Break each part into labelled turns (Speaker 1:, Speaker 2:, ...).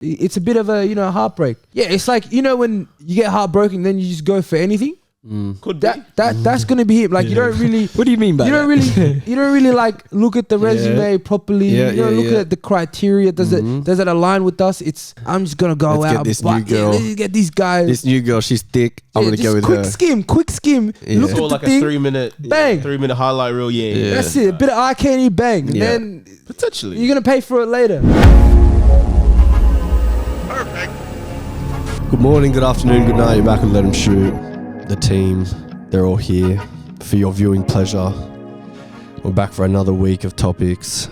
Speaker 1: it's a bit of a heartbreak. Yeah, it's like when you get heartbroken, then you just go for anything.
Speaker 2: Could be.
Speaker 1: That's gonna be him. Like you don't really.
Speaker 3: What do you mean by that?
Speaker 1: You don't really like look at the resume properly. You don't look at the criteria. Does it align with us? I'm just gonna go
Speaker 4: let's
Speaker 1: out.
Speaker 4: Get this new girl.
Speaker 1: Let's get these guys.
Speaker 4: This new girl, she's thick. I'm gonna go with
Speaker 1: quick
Speaker 4: her.
Speaker 1: Quick skim. Look at
Speaker 2: like
Speaker 1: the thing.
Speaker 2: a 3-minute
Speaker 1: bang.
Speaker 2: 3-minute highlight reel. Yeah.
Speaker 1: That's it. A bit of eye candy, bang. And then
Speaker 2: potentially
Speaker 1: you're gonna pay for it later.
Speaker 2: Perfect.
Speaker 4: Good morning, good afternoon, good night. You're back with Let 'Em Shoot. The team, they're all here for your viewing pleasure. We're back for another week of topics.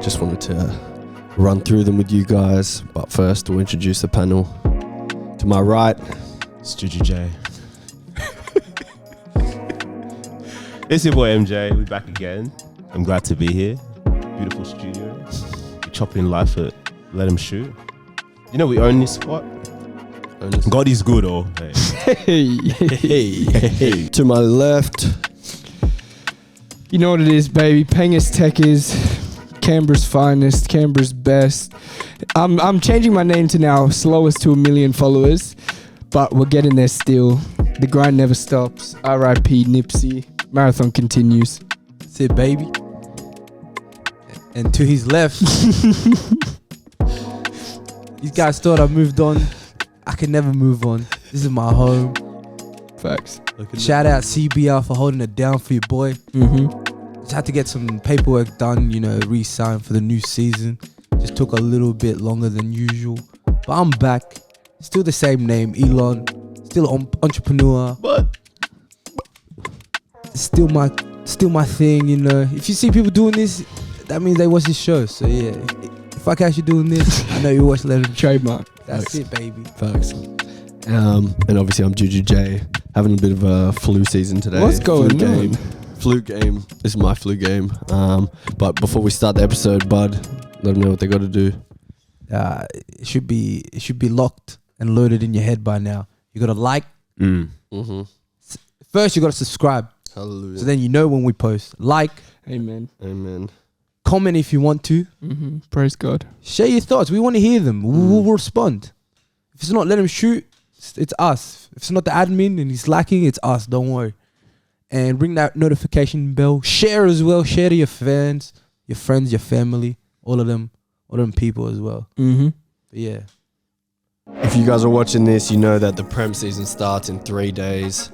Speaker 4: Just wanted to run through them with you guys. But first, we'll introduce the panel. To my right,
Speaker 2: Studio J. It's your boy MJ. We're back again. I'm glad to be here. Beautiful studio. We're chopping life at Let 'Em Shoot. We own this spot. God is good, oh.
Speaker 3: Hey.
Speaker 4: To my left,
Speaker 3: You know what it is, baby. Pengus Tech is Canberra's finest, Canberra's best. I'm changing my name to now slowest to 1 million followers, but we're getting there still. The grind never stops. R.I.P. Nipsey. Marathon continues.
Speaker 1: That's it, baby. And to his left, these guys thought I moved on. I can never move on. This is my home.
Speaker 3: Facts.
Speaker 1: Shout out CBR for holding it down for your boy. Just had to get some paperwork done, re-signed for the new season. Just took a little bit longer than usual. But I'm back. Still the same name, Elon. Still an entrepreneur.
Speaker 2: But
Speaker 1: Still my thing, If you see people doing this, that means they watch this show. So yeah, if I catch you doing this, I know you watch Let 'Em
Speaker 3: Trademark.
Speaker 1: That's it, baby.
Speaker 4: facts. And obviously I'm Juju J, having a bit of a flu season today.
Speaker 3: What's going on?
Speaker 4: Flu game. This is my flu game. But before we start the episode, Bud, let them know what they got to do.
Speaker 1: It should be locked and loaded in your head by now. You gotta like. First, you gotta subscribe.
Speaker 4: Hallelujah.
Speaker 1: So then you know when we post. Like,
Speaker 3: Amen.
Speaker 4: Amen.
Speaker 1: comment if you want to.
Speaker 3: Praise God.
Speaker 1: Share your thoughts. We want to hear them. We'll respond. If it's not Let 'Em Shoot, it's us. If it's not the admin and he's lacking, it's us. Don't worry. And ring that notification bell. Share as well. Share to your fans, your friends, your family, all of them people as well. But yeah.
Speaker 4: If you guys are watching this, you know that the Prem season starts in 3 days.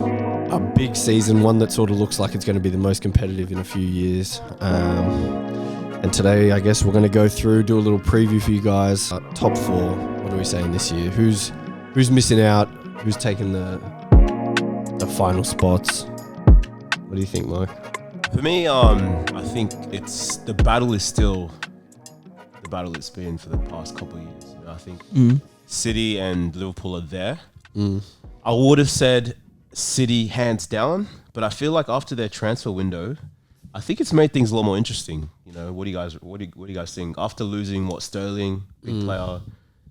Speaker 4: A big season, one that sort of looks like it's going to be the most competitive in a few years. And today, I guess we're going to go through, do a little preview for you guys. Top 4, what are we saying this year? Who's missing out? Who's taking the final spots? What do you think, Mike?
Speaker 2: for me, I think it's the battle is still the battle it's been for the past couple of years. I think City and Liverpool are there. I would have said City hands down, but I feel like after their transfer window, I think it's made things a lot more interesting. What do you guys think? After losing Sterling, big player,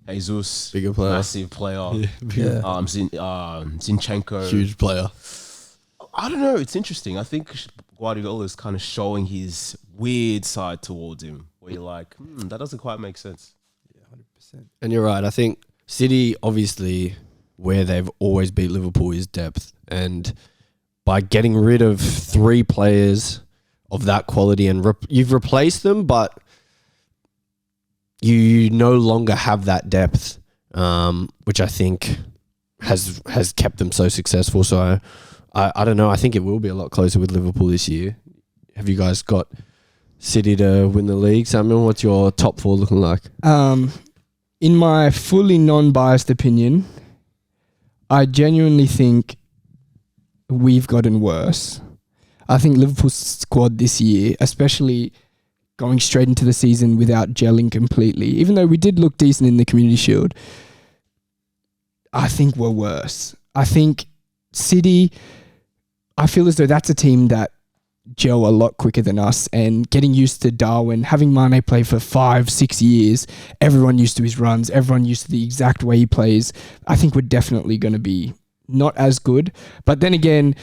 Speaker 2: Jesus,
Speaker 4: Bigger player,
Speaker 2: massive player, Zinchenko,
Speaker 4: huge player.
Speaker 2: I don't know. It's interesting. I think Guardiola is kind of showing his weird side towards him, where you're like, that doesn't quite make sense.
Speaker 1: Yeah, 100%.
Speaker 4: And you're right. I think City, obviously, where they've always beat Liverpool is depth. And by getting rid of 3 players of that quality, and you've replaced them, but you no longer have that depth, which I think has kept them so successful. So I don't know. I think it will be a lot closer with Liverpool this year. Have you guys got City to win the league? Samuel, what's your top 4 looking like?
Speaker 3: In my fully non-biased opinion, I genuinely think we've gotten worse. I think Liverpool's squad this year, especially going straight into the season without gelling completely, even though we did look decent in the Community Shield, I think we're worse. I think City, I feel as though that's a team that gel a lot quicker than us, and getting used to Darwin, having Mane play for 5-6 years, everyone used to his runs, everyone used to the exact way he plays. I think we're definitely going to be not as good. But then again,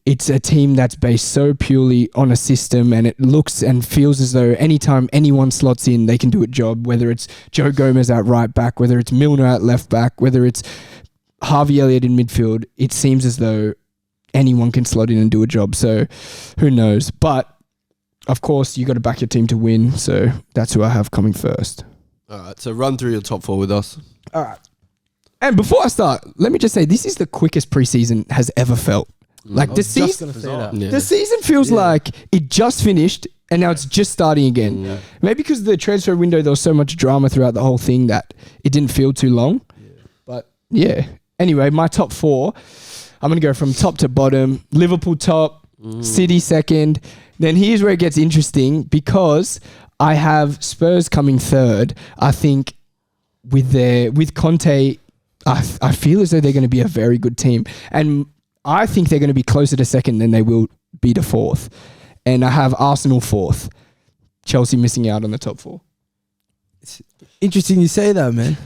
Speaker 3: it's a team that's based so purely on a system, and it looks and feels as though anytime anyone slots in, they can do a job, whether it's Joe Gomez at right back, whether it's Milner at left back, whether it's Harvey Elliott in midfield. It seems as though anyone can slot in and do a job. So who knows? But of course, you got to back your team to win. So that's who I have coming first.
Speaker 4: All right, so run through your top 4 with us.
Speaker 3: All right. And before I start, let me just say, this is the quickest preseason has ever felt. Like the season, the season feels like it just finished and now it's just starting again. Yeah. Maybe because the transfer window, there was so much drama throughout the whole thing that it didn't feel too long. Yeah. But yeah. Anyway, my top 4, I'm going to go from top to bottom. Liverpool top, City second. Then here's where it gets interesting, because I have Spurs coming third. I think with Conte, I feel as though they're going to be a very good team. And I think they're going to be closer to second than they will be to fourth. And I have Arsenal fourth. Chelsea missing out on the top 4.
Speaker 1: It's interesting you say that, man.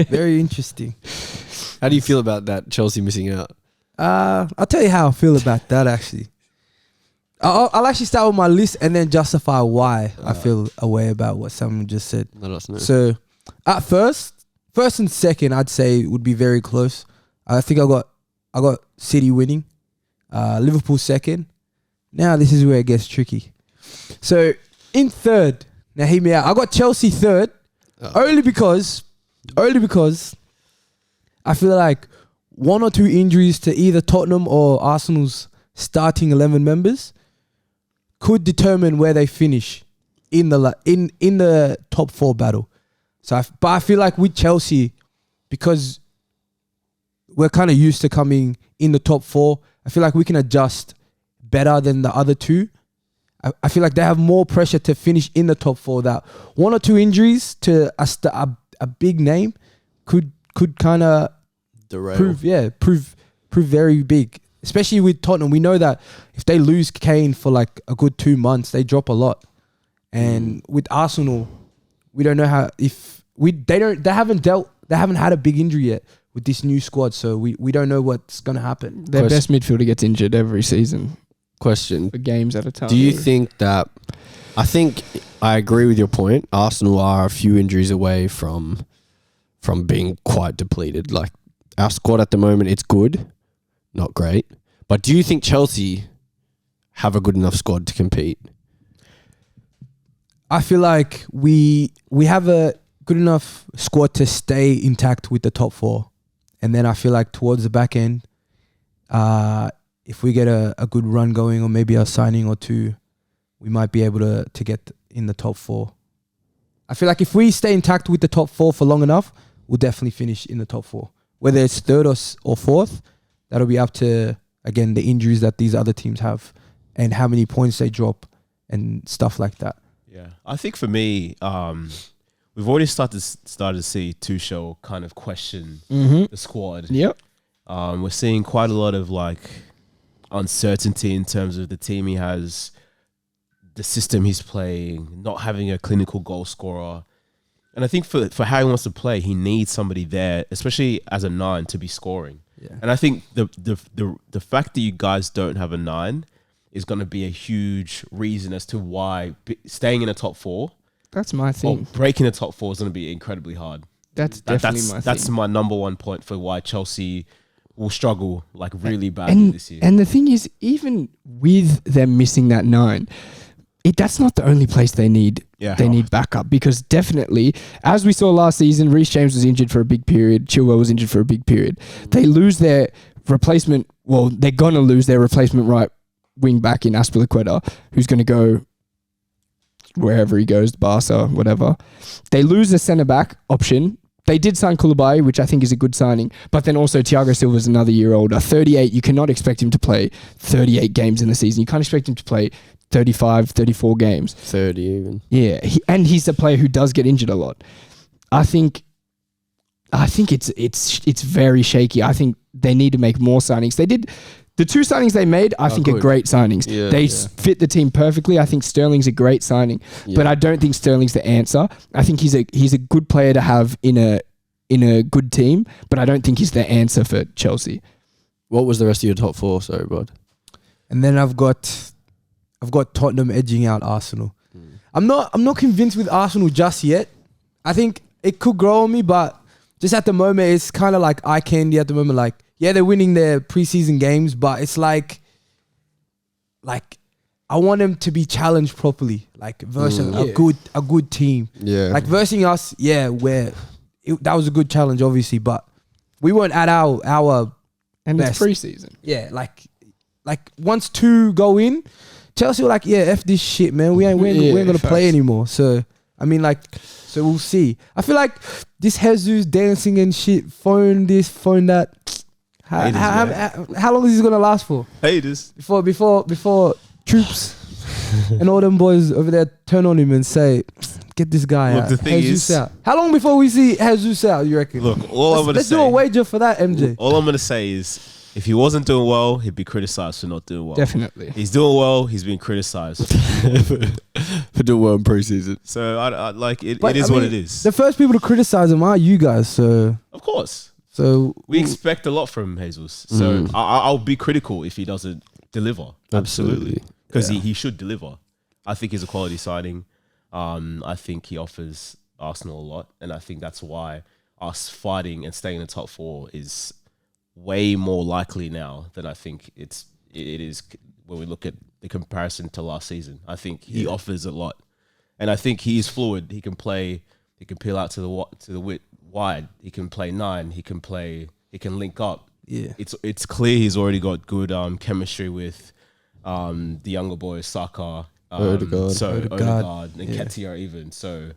Speaker 1: Very interesting.
Speaker 4: How do you feel about that, Chelsea missing out?
Speaker 1: I'll tell you how I feel about that, actually. I'll actually start with my list and then justify why I feel a way about what someone just said.
Speaker 4: Let us know.
Speaker 1: So, at first and second, I'd say would be very close. I think I got City winning, Liverpool second. Now this is where it gets tricky. So in third, now hear me out. I got Chelsea third, only because I feel like 1 or 2 injuries to either Tottenham or Arsenal's starting 11 members could determine where they finish in the top 4 battle. So, but I feel like with Chelsea, because we're kind of used to coming in the top 4, I feel like we can adjust better than the other 2. I feel like they have more pressure to finish in the top 4. That 1 or 2 injuries to a big name could kind of prove very big. Especially with Tottenham, we know that if they lose Kane for like a good 2 months, they drop a lot. And with Arsenal, we don't know how they haven't had a big injury yet with this new squad, so we don't know what's gonna happen.
Speaker 3: Their best midfielder gets injured every season.
Speaker 4: Question.
Speaker 3: For games at a time.
Speaker 4: Do you think that... I think I agree with your point. Arsenal are a few injuries away from being quite depleted. Like, our squad at the moment, it's good, not great. But do you think Chelsea have a good enough squad to compete?
Speaker 1: I feel like we have a good enough squad to stay intact with the top 4. And then I feel like towards the back end, if we get a good run going or maybe a signing or 2, we might be able to get in the top 4. I feel like if we stay intact with the top 4 for long enough, we'll definitely finish in the top 4. Whether it's third or 4th, that'll be up to, again, the injuries that these other teams have and how many points they drop and stuff like that.
Speaker 2: Yeah, I think for me, we've already started to see Tuchel kind of question the squad.
Speaker 3: Yep.
Speaker 2: We're seeing quite a lot of like uncertainty in terms of the team he has, the system he's playing, not having a clinical goal scorer. And I think for how he wants to play, he needs somebody there, especially as a 9, to be scoring. Yeah. And I think the fact that you guys don't have a 9 is going to be a huge reason as to why staying in the top 4.
Speaker 3: That's my thing.
Speaker 2: Or breaking the top 4 is going to be incredibly hard.
Speaker 3: That's definitely my thing.
Speaker 2: That's my number 1 point for why Chelsea will struggle like really badly this year.
Speaker 3: And the thing is, even with them missing that 9, that's not the only place they need. Yeah. They need backup, because definitely, as we saw last season, Reece James was injured for a big period. Chilwell was injured for a big period. They lose their replacement. Well, they're gonna lose their replacement right wing back in Aspilicueta, who's gonna go wherever he goes, Barca, whatever. They lose the centre back option. They did sign Koulibaly, which I think is a good signing. But then also Thiago Silva is another year older. 38, you cannot expect him to play 38 games in the season. You can't expect him to play 35, 34 games.
Speaker 4: 30 even.
Speaker 3: Yeah, and he's a player who does get injured a lot. I think it's very shaky. I think they need to make more signings. They did... The 2 signings they made, I think, are great signings. Yeah, they fit the team perfectly. I think Sterling's a great signing, but I don't think Sterling's the answer. I think he's a good player to have in a good team, but I don't think he's the answer for Chelsea.
Speaker 4: What was the rest of your top 4? Sorry, bud.
Speaker 1: and then I've got Tottenham edging out Arsenal. I'm not convinced with Arsenal just yet. I think it could grow on me, but just at the moment, it's kind of like eye candy at the moment. Like, yeah, they're winning their preseason games, but it's like I want them to be challenged properly, like versus a good team.
Speaker 4: Yeah.
Speaker 1: Like versing us, that was a good challenge, obviously, but we weren't at our
Speaker 3: And
Speaker 1: best.
Speaker 3: it's preseason.
Speaker 1: Yeah, like once 2 go in, Chelsea were like, yeah, F this shit, man. We ain't gonna play anymore. So I mean, so we'll see. I feel like this Jesus dancing and shit, phone this, phone that. How long is this gonna last for?
Speaker 2: Haters.
Speaker 1: Before troops and all them boys over there turn on him and say, get this guy
Speaker 2: Look,
Speaker 1: out.
Speaker 2: the thing
Speaker 1: Jesus
Speaker 2: is-
Speaker 1: out. How long before we see Jesus out, you reckon?
Speaker 2: Look,
Speaker 1: Let's do a wager for that, MJ.
Speaker 2: All I'm gonna say is, if he wasn't doing well, he'd be criticized for not doing well.
Speaker 3: Definitely.
Speaker 2: He's doing well. He's being criticized.
Speaker 4: For doing well in preseason.
Speaker 2: So I like it.
Speaker 1: But,
Speaker 2: It is
Speaker 1: I
Speaker 2: what
Speaker 1: mean,
Speaker 2: it is.
Speaker 1: The first people to criticize him are you guys, so
Speaker 2: Of course,
Speaker 1: so
Speaker 2: we expect a lot from Jesus. So I'll be critical if he doesn't deliver. Absolutely, because he should deliver. I think he's a quality signing. I think he offers Arsenal a lot, and I think that's why us fighting and staying in the top 4 is way more likely now than I think it is when we look at the comparison to last season. I think he offers a lot, and I think he's fluid. He can play. He can peel out to the wide. He can play 9. He can link up.
Speaker 1: yeah.
Speaker 2: It's clear he's already got good chemistry with the younger boys, Saka, Odegaard, and Ketia even. So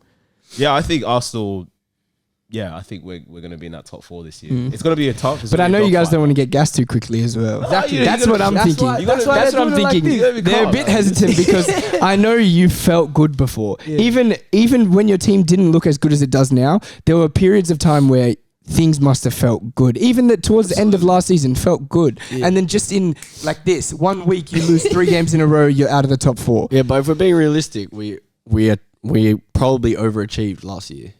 Speaker 2: yeah, I think Arsenal. Yeah, I think we're going to be in that top 4 this year. It's going to be a tough.
Speaker 3: But I know you guys don't want to get gassed too quickly as well.
Speaker 2: Exactly.
Speaker 3: That's what I'm thinking.
Speaker 1: That's why
Speaker 3: That's what I'm
Speaker 1: they're doing it like
Speaker 3: thinking.
Speaker 1: this.
Speaker 3: They're a bit hesitant because I know you felt good before.
Speaker 1: Yeah.
Speaker 3: Even when your team didn't look as good as it does now, there were periods of time where things must have felt good. Even towards the end of last season felt good.
Speaker 1: Yeah.
Speaker 3: And then just in like this, 1 week you lose 3 games in a row, you're out of the top 4.
Speaker 4: Yeah, but if we're being realistic, we probably overachieved last year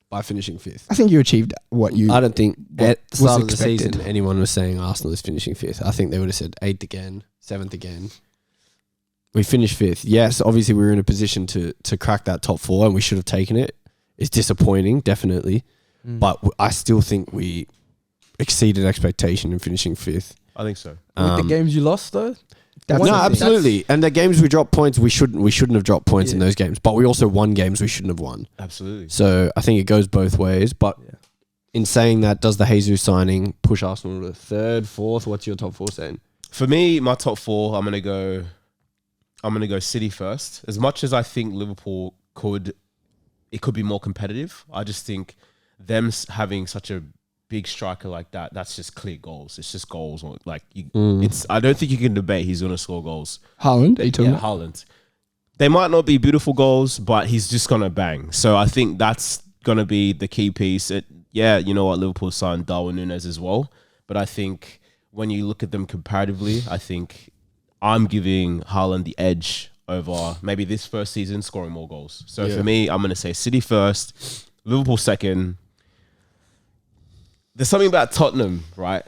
Speaker 4: by finishing 5th.
Speaker 3: I think you achieved what you...
Speaker 4: I don't think at the start of the
Speaker 3: expected.
Speaker 4: season anyone was saying Arsenal is finishing 5th. I think they would have said 8th again, 7th again. We finished 5th. Yes, obviously we were in a position to crack that top 4 and we should have taken it. It's disappointing, definitely. But I still think we exceeded expectation in finishing 5th.
Speaker 2: I think so.
Speaker 1: With the games you lost though.
Speaker 3: That's
Speaker 4: No,
Speaker 3: the thing.
Speaker 4: absolutely. And the games we dropped points, we shouldn't have dropped points in those games. But we also won games we shouldn't have won.
Speaker 2: Absolutely.
Speaker 4: So I think it goes both ways. But in saying that, does the Jesus signing push Arsenal to 3rd, 4th? What's your top 4 saying?
Speaker 2: For me, my top 4, I'm gonna go City first. As much as I think Liverpool could be more competitive, I just think them having such a big striker like that's just clear goals. It's just goals. Like I don't think you can debate he's gonna score goals.
Speaker 3: Haaland, are you talking about?
Speaker 2: Haaland. They might not be beautiful goals, but he's just gonna bang. So I think that's gonna be the key piece. You know what, Liverpool signed Darwin Núñez as well, but I think when you look at them comparatively, I think I'm giving Haaland the edge over maybe this first season scoring more goals. So for me, I'm gonna say City first, Liverpool second. There's something about Tottenham, right?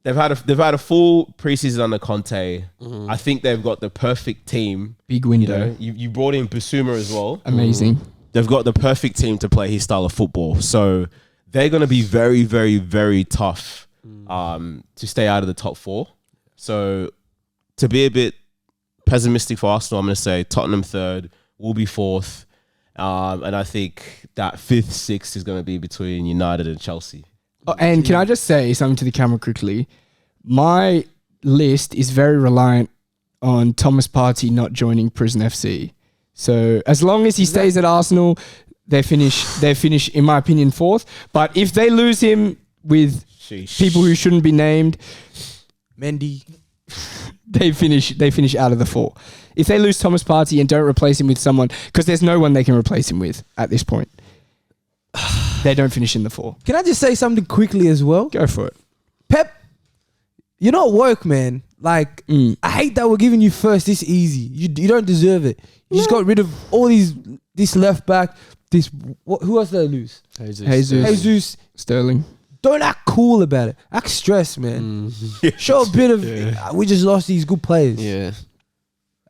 Speaker 2: They've had a full preseason under Conte. I think they've got the perfect team.
Speaker 3: Big window.
Speaker 2: You brought in Basuma as well.
Speaker 3: Amazing.
Speaker 2: They've got the perfect team to play his style of football. So they're going to be very, very, very tough to stay out of the top 4. So to be a bit pessimistic for Arsenal, I'm going to say Tottenham 3rd, we'll be 4th. And I think that 5th, 6th is going to be between United and Chelsea.
Speaker 3: Oh, and can I just say something to the camera quickly? My list is very reliant on Thomas Partey not joining Prison FC. So as long as he stays at Arsenal, they finish, in my opinion, 4th. But if they lose him with people who shouldn't be named,
Speaker 1: Mendy.
Speaker 3: they finish out of the 4. If they lose Thomas Partey and don't replace him with someone, because there's no one they can replace him with at this point, they don't finish in the 4.
Speaker 1: Can I just say something quickly as well?
Speaker 3: Go for it.
Speaker 1: Pep, you're not woke, man. Like, I hate that we're giving you first this easy. You don't deserve it. You just got rid of all this left back. Who else did they lose?
Speaker 3: Jesus.
Speaker 1: Jesus.
Speaker 3: Sterling.
Speaker 1: don't act cool about it. Act stressed, man. Show a bit of, we just lost these good players.
Speaker 4: Yeah.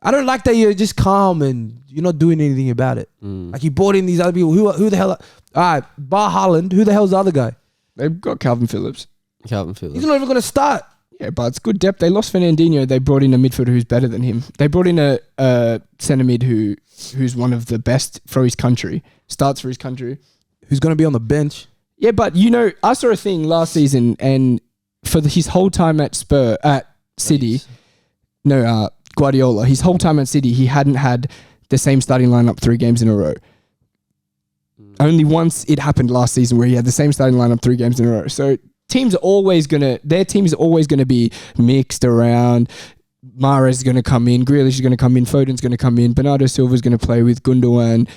Speaker 1: I don't like that you're just calm and you're not doing anything about it. Like you brought in these other people. Who the hell? All right, bar Haaland. Who the hell's the other guy?
Speaker 3: They've got Calvin Phillips.
Speaker 1: He's not even going to start.
Speaker 3: Yeah, but it's good depth. They lost Fernandinho. They brought in a midfielder who's better than him. They brought in a centre mid who's one of the best for his country. Starts for his country.
Speaker 1: Who's going to be on the bench?
Speaker 3: Yeah, but I saw a thing last season, and for his whole time at City, Guardiola, his whole time at City, he hadn't had the same starting lineup 3 games in a row. Only once it happened last season where he had the same starting lineup 3 games in a row. So their team is always gonna be mixed around. Mahrez is gonna come in, Grealish is gonna come in, Foden's gonna come in, Bernardo Silva's gonna play with Gundogan.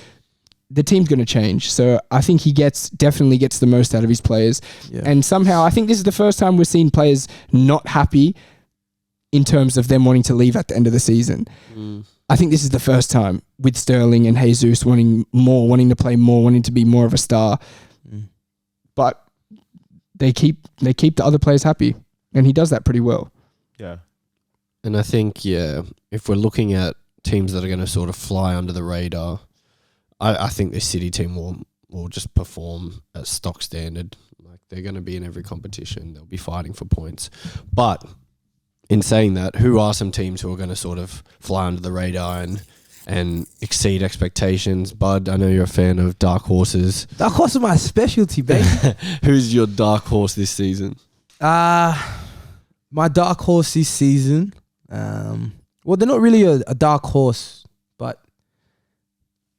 Speaker 3: The team's going to change. So I think he definitely gets the most out of his players. Yeah. And somehow I think this is the first time we're seeing players not happy in terms of them wanting to leave at the end of the season. I think this is the first time with Sterling and Jesus wanting to play more, wanting to be more of a star. But they keep the other players happy, and he does that pretty well.
Speaker 2: Yeah.
Speaker 4: And I think, if we're looking at teams that are going to sort of fly under the radar, I think this City team will just perform at stock standard. Like they're going to be in every competition. They'll be fighting for points. But in saying that, who are some teams who are going to sort of fly under the radar and exceed expectations? Bud, I know you're a fan of dark horses.
Speaker 1: Dark horse is my specialty, baby.
Speaker 4: Who's your dark horse this season?
Speaker 1: My dark horse this season. Well, they're not really a dark horse, but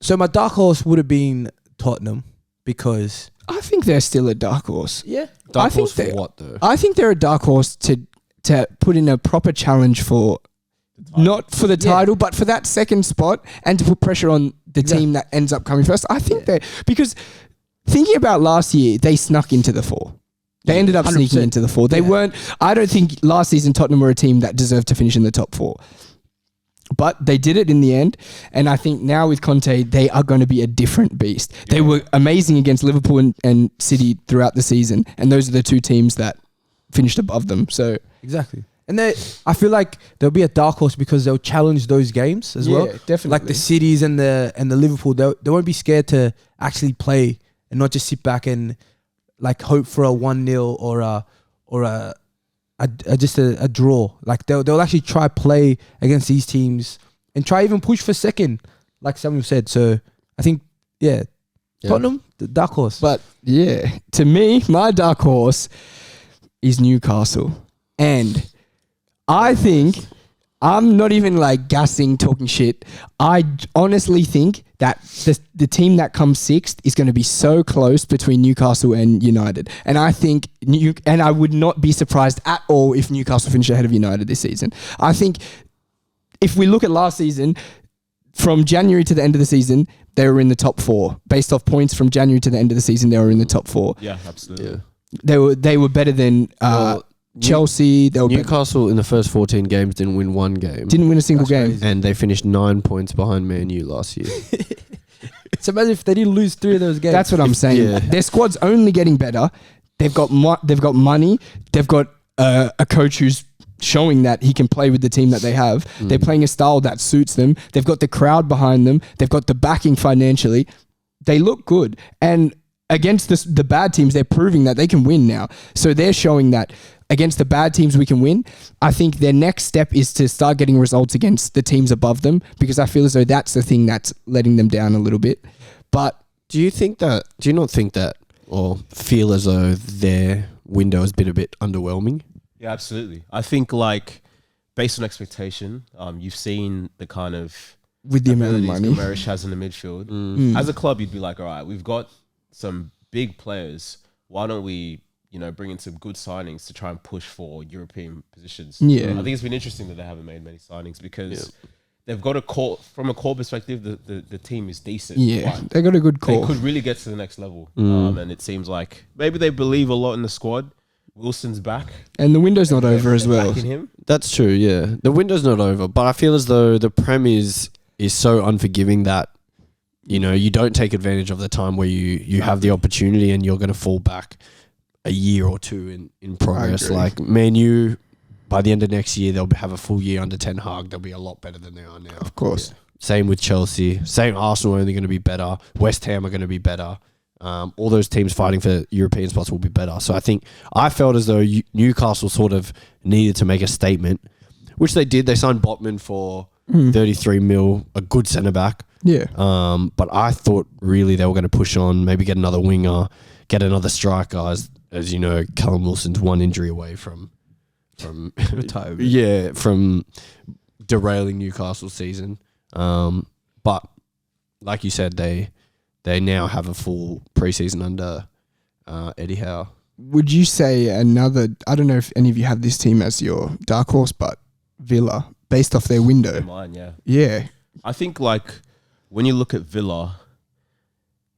Speaker 1: so my dark horse would have been Tottenham because
Speaker 3: I think they're still a dark horse.
Speaker 1: Yeah.
Speaker 4: Dark horse for what though?
Speaker 3: I think they're a dark horse to put in a proper challenge for not for the title, but for that second spot and to put pressure on the team that ends up coming first. I think because thinking about last year, they snuck into the 4. They ended up 100%. Sneaking into the 4. They weren't. I don't think last season Tottenham were a team that deserved to finish in the top 4. But they did it in the end, and I think now with Conte, they are going to be a different beast. They were amazing against Liverpool and City throughout the season, and those are the 2 teams that finished above them. So
Speaker 1: exactly, and I feel like they'll be a dark horse because they'll challenge those games as well.
Speaker 3: Definitely.
Speaker 1: Like the Cities and the Liverpool, they won't be scared to actually play and not just sit back and like hope for a 1-0 or just a draw. Like they'll actually try play against these teams and try even push for second, like Samuel said. So I think Tottenham, the dark horse.
Speaker 3: But to me, my dark horse is Newcastle, and I think I'm not even like gassing, talking shit. I honestly think that the team that comes 6th is going to be so close between Newcastle and United. And I think and I would not be surprised at all if Newcastle finish ahead of United this season. I think if we look at last season, from January to the end of the season, they were in the top 4. Based off points from January to the end of the season, they were in the top 4.
Speaker 2: Yeah, absolutely.
Speaker 3: Yeah. They were better than Chelsea. They were
Speaker 4: Newcastle in the first 14 games didn't win one game.
Speaker 3: Didn't win a single game.
Speaker 1: Crazy.
Speaker 4: And they finished 9 points behind Man U last year.
Speaker 1: So imagine if they didn't lose 3 of those games.
Speaker 3: That's what I'm saying.
Speaker 4: Yeah.
Speaker 3: Their squad's only getting better. They've got money. They've got a coach who's showing that he can play with the team that they have. They're playing a style that suits them. They've got the crowd behind them. They've got the backing financially. They look good. And against the bad teams, they're proving that they can win now. So they're showing that against the bad teams we can win. I think their next step is to start getting results against the teams above them, because I feel as though that's the thing that's letting them down a little bit. But
Speaker 4: do you not think that or feel as though their window has been a bit underwhelming?
Speaker 2: Yeah, absolutely. I think like based on expectation, you've seen the kind of
Speaker 3: with the amount of money
Speaker 2: Gomes has in the midfield. As a club, you'd be like, all right, we've got some big players. Why don't we, bring in some good signings to try and push for European positions?
Speaker 3: Yeah.
Speaker 2: I think it's been interesting that they haven't made many signings because they've got from a core perspective, the team is decent.
Speaker 3: Yeah, they got a good core.
Speaker 2: They could really get to the next level. And it seems like maybe they believe a lot in the squad. Wilson's back.
Speaker 3: And the window's not over as well.
Speaker 2: Him.
Speaker 4: That's true, yeah. The window's not over, but I feel as though the Prem is so unforgiving that, you don't take advantage of the time where you have the opportunity and you're going to fall back. a year or two in progress.
Speaker 3: agree.
Speaker 4: Like Man U, by the end of next year, they'll have a full year under Ten Hag. They'll be a lot better than they are now.
Speaker 3: Of course.
Speaker 4: Yeah. Same with Chelsea. Same Arsenal are only going to be better. West Ham are going to be better. All those teams fighting for European spots will be better. So I felt as though Newcastle sort of needed to make a statement, which they did. They signed Botman for 33 mil, a good centre back.
Speaker 3: Yeah.
Speaker 4: But I thought really they were going to push on, maybe get another winger, get another striker. As you know, Callum Wilson's one injury away from
Speaker 1: Retirement.
Speaker 4: yeah, from derailing Newcastle's season. But like you said, they now have a full preseason under Eddie Howe.
Speaker 3: Would you say another? I don't know if any of you have this team as your dark horse, but Villa, based off their window.
Speaker 2: Mine, yeah.
Speaker 3: Yeah.
Speaker 2: I think like when you look at Villa,